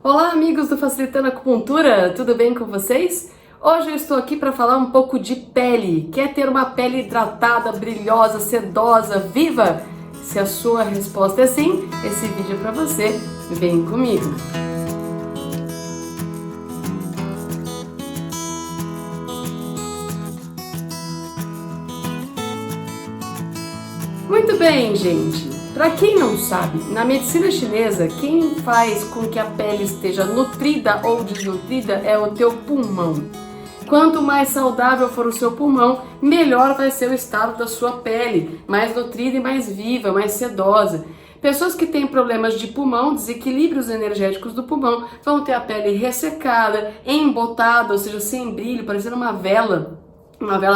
Olá, amigos do Facilitando Acupuntura, tudo bem com vocês? Hoje eu estou aqui para falar um pouco de pele. Quer ter uma pele hidratada, brilhosa, sedosa, viva? Se a sua resposta é sim, esse vídeo é para você. Vem comigo! Muito bem, gente. Para quem não sabe, na medicina chinesa, quem faz com que a pele esteja nutrida ou desnutrida é o teu pulmão. Quanto mais saudável for o seu pulmão, melhor vai ser o estado da sua pele, mais nutrida e mais viva, mais sedosa. Pessoas que têm problemas de pulmão, desequilíbrios energéticos do pulmão, vão ter a pele ressecada, embotada, ou seja, sem brilho, parecendo uma vela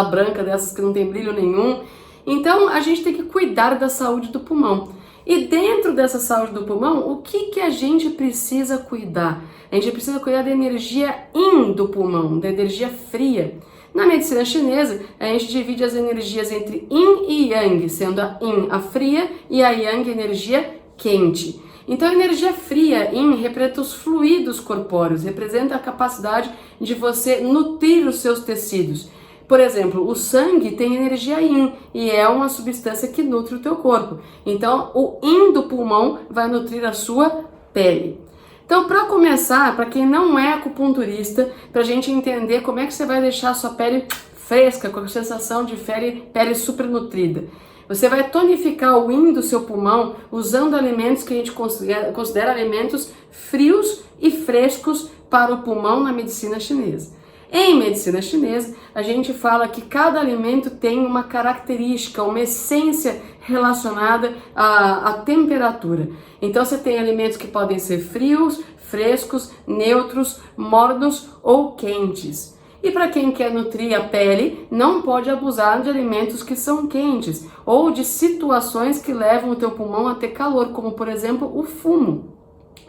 branca dessas que não tem brilho nenhum. Então, a gente tem que cuidar da saúde do pulmão. E dentro dessa saúde do pulmão, o que a gente precisa cuidar? A gente precisa cuidar da energia yin do pulmão, da energia fria. Na medicina chinesa, a gente divide as energias entre yin e yang, sendo a yin a fria e a yang a energia quente. Então, a energia fria, yin, representa os fluidos corpóreos, representa a capacidade de você nutrir os seus tecidos. Por exemplo, o sangue tem energia yin e é uma substância que nutre o teu corpo. Então, o yin do pulmão vai nutrir a sua pele. Então, para começar, para quem não é acupunturista, para a gente entender como é que você vai deixar a sua pele fresca, com a sensação de pele super nutrida. Você vai tonificar o yin do seu pulmão usando alimentos que a gente considera alimentos frios e frescos para o pulmão na medicina chinesa. Em medicina chinesa, a gente fala que cada alimento tem uma característica, uma essência relacionada à temperatura. Então você tem alimentos que podem ser frios, frescos, neutros, mornos ou quentes. E para quem quer nutrir a pele, não pode abusar de alimentos que são quentes ou de situações que levam o teu pulmão a ter calor, como por exemplo o fumo.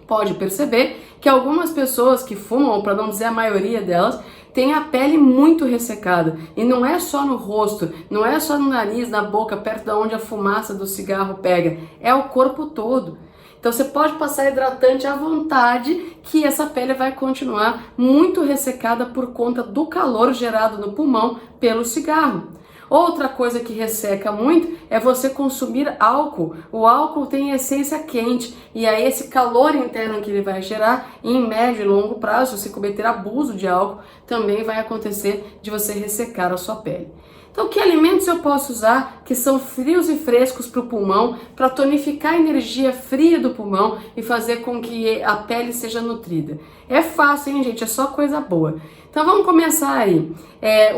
Pode perceber que algumas pessoas que fumam, ou para não dizer a maioria delas, tem a pele muito ressecada. E não é só no rosto, não é só no nariz, na boca, perto de onde a fumaça do cigarro pega. É o corpo todo. Então você pode passar hidratante à vontade que essa pele vai continuar muito ressecada por conta do calor gerado no pulmão pelo cigarro. Outra coisa que resseca muito é você consumir álcool. O álcool tem essência quente e aí esse calor interno que ele vai gerar, em médio e longo prazo, se cometer abuso de álcool, também vai acontecer de você ressecar a sua pele. Então, que alimentos eu posso usar que são frios e frescos para o pulmão, para tonificar a energia fria do pulmão e fazer com que a pele seja nutrida? É fácil, hein, gente? É só coisa boa. Então, vamos começar aí.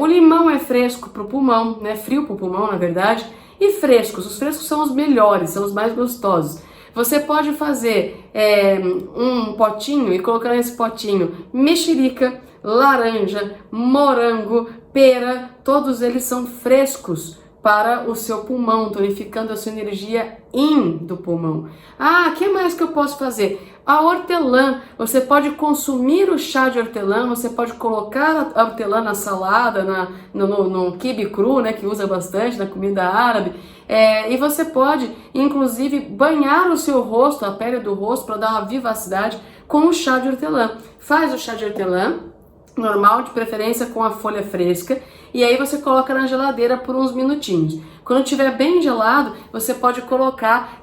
O limão é fresco para o pulmão, né? Frio para o pulmão, na verdade. E frescos. Os frescos são os melhores, são os mais gostosos. Você pode fazer um potinho e colocar nesse potinho mexerica, laranja, morango, pera, todos eles são frescos para o seu pulmão, tonificando a sua energia yin do pulmão. Ah, o que mais que eu posso fazer? A hortelã, você pode consumir o chá de hortelã, você pode colocar a hortelã na salada, no quibe cru, né, que usa bastante na comida árabe, e você pode, inclusive, banhar o seu rosto, a pele do rosto, para dar uma vivacidade com o chá de hortelã. Faz o chá de hortelã, normal, de preferência com a folha fresca, e aí você coloca na geladeira por uns minutinhos. Quando estiver bem gelado, você pode colocar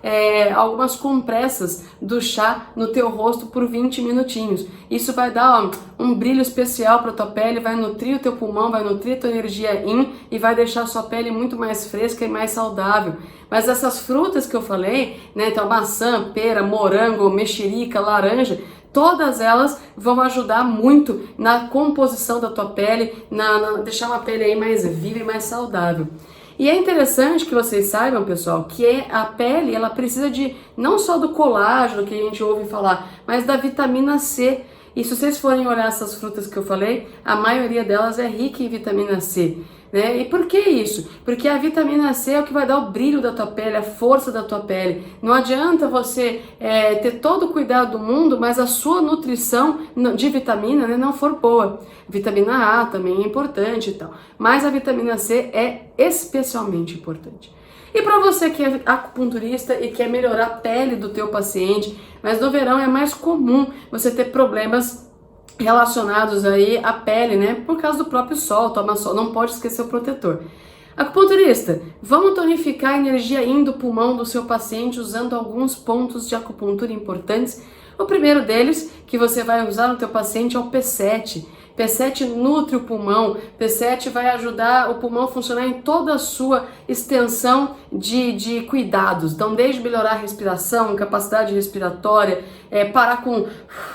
algumas compressas do chá no teu rosto por 20 minutinhos. Isso vai dar um brilho especial para tua pele, vai nutrir o teu pulmão, vai nutrir a tua energia yin e vai deixar a sua pele muito mais fresca e mais saudável. Mas essas frutas que eu falei, né, então maçã, pera, morango, mexerica, laranja, todas elas vão ajudar muito na composição da tua pele, deixar uma pele aí mais viva e mais saudável. E é interessante que vocês saibam, pessoal, que a pele ela precisa de não só do colágeno que a gente ouve falar, mas da vitamina C. E se vocês forem olhar essas frutas que eu falei, a maioria delas é rica em vitamina C. Né? E por que isso? Porque a vitamina C é o que vai dar o brilho da tua pele, a força da tua pele. Não adianta você ter todo o cuidado do mundo, mas a sua nutrição de vitamina, né, não for boa. Vitamina A também é importante e tal, mas a vitamina C é especialmente importante. E para você que é acupunturista e quer melhorar a pele do teu paciente, mas no verão é mais comum você ter problemas relacionados aí à pele, né? Por causa do próprio sol, toma sol, não pode esquecer o protetor. Acupunturista, vamos tonificar a energia yin do pulmão do seu paciente usando alguns pontos de acupuntura importantes. O primeiro deles que você vai usar no teu paciente é o P7. P7 nutre o pulmão, P7 vai ajudar o pulmão a funcionar em toda a sua extensão de cuidados. Então, desde melhorar a respiração, capacidade respiratória, parar com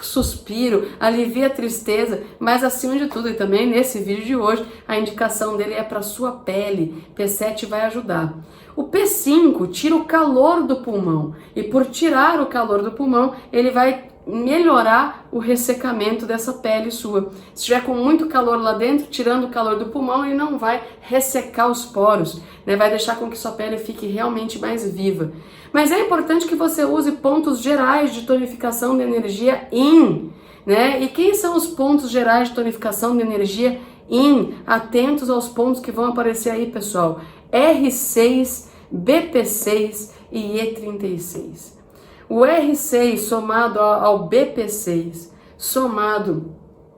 suspiro, alivia a tristeza, mas acima de tudo, e também nesse vídeo de hoje, a indicação dele é para sua pele. P7 vai ajudar. O P5 tira o calor do pulmão e por tirar o calor do pulmão, ele vai melhorar o ressecamento dessa pele sua. Se estiver com muito calor lá dentro, tirando o calor do pulmão, ele não vai ressecar os poros, né? Vai deixar com que sua pele fique realmente mais viva. Mas é importante que você use pontos gerais de tonificação de energia yin, né? E quem são os pontos gerais de tonificação de energia yin? Atentos aos pontos que vão aparecer aí, pessoal. R6, BP6 e E36. O R6 somado ao BP6, somado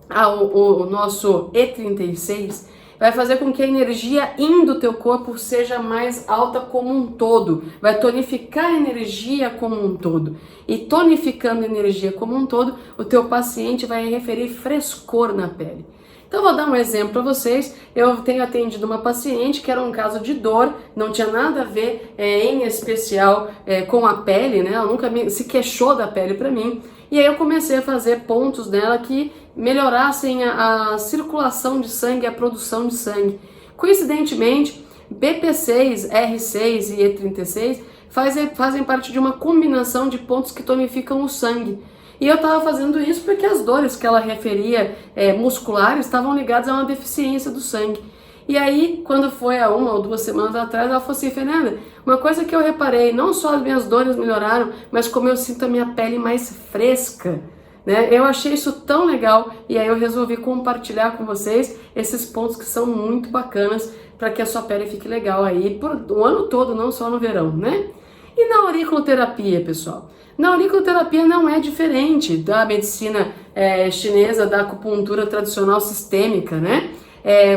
ao nosso E36, vai fazer com que a energia yin do teu corpo seja mais alta como um todo, vai tonificar a energia como um todo. E tonificando a energia como um todo, o teu paciente vai referir frescor na pele. Então, vou dar um exemplo para vocês. Eu tenho atendido uma paciente que era um caso de dor, não tinha nada a ver em especial com a pele, né? Ela nunca se queixou da pele para mim. E aí eu comecei a fazer pontos nela que melhorassem a circulação de sangue, a produção de sangue. Coincidentemente, BP6, R6 e E36 fazem parte de uma combinação de pontos que tonificam o sangue. E eu estava fazendo isso porque as dores que ela referia musculares estavam ligadas a uma deficiência do sangue. E aí, quando foi há 1 ou 2 semanas atrás, ela falou assim: Fernanda, uma coisa que eu reparei, não só as minhas dores melhoraram, mas como eu sinto a minha pele mais fresca, né? Eu achei isso tão legal e aí eu resolvi compartilhar com vocês esses pontos que são muito bacanas para que a sua pele fique legal aí por o ano todo, não só no verão, né? E na auriculoterapia, pessoal? Na auriculoterapia não é diferente da medicina chinesa, da acupuntura tradicional sistêmica, né?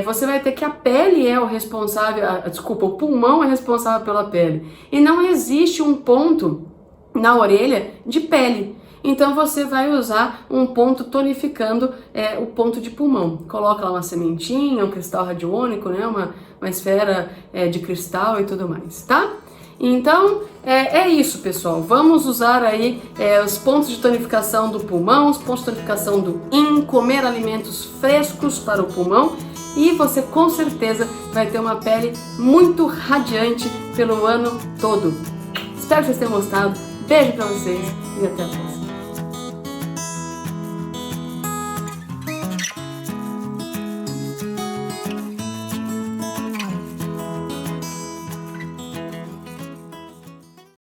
Você vai ter que a pele é o responsável, o pulmão é responsável pela pele. E não existe um ponto na orelha de pele. Então você vai usar um ponto tonificando o ponto de pulmão. Coloca lá uma sementinha, um cristal radiônico, né? Uma esfera de cristal e tudo mais, tá? Então, é isso, pessoal. Vamos usar aí os pontos de tonificação do pulmão, os pontos de tonificação do yin, comer alimentos frescos para o pulmão e você com certeza vai ter uma pele muito radiante pelo ano todo. Espero que vocês tenham gostado. Beijo pra vocês e até a próxima.